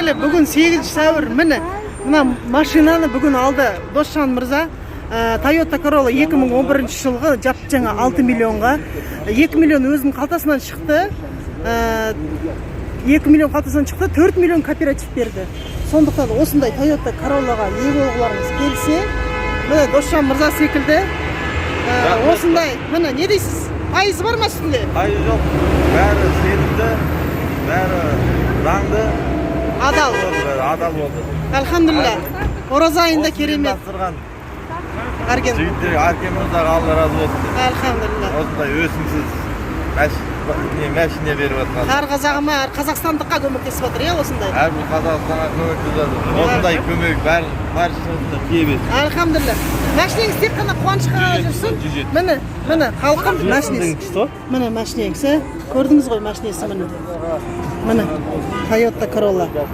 келе бүгін 8 сәуір. Міне, мына машинаны бүгін алды Досжан мырза. Toyota Corolla 2011 жылғы жап-жаңа 6 миллионға. 2 миллион өзінің қалтасынан шықты. 2 миллион қалтасынан шықты, 4 миллион кооператив берді. Сондықтан осындай Toyota Corollаға ие болғыларыңыз келсе, міне Досжан мырза секілді осындай, міне не дейсіз? Пайызы бар ма үстінде? Пайызы жоқ. Бәрі сенімді, бәрі заңды, адал болды. Alhamdulillah. Ораза айында керемет. Жігіттер, әркемімізді Алла разы болсын. Alhamdulillah. Осындай өсімсіз мәшіне беріп жатқан. Әр қазағыма, әр қазақстандыққа көмектесіп жатыр, осындай. Әрбір қазақстанға көмектесіп жатыр. Осындай көмек баршасында тие берсін. Alhamdulillah. Мәшінеңіз тек қана қуанышқа жүрсін. Міне, халқым мәшінесі. Міне мәшінеңізі. Көрдіңіз ғой мәшінесі міне. Міне, Toyota Corolla.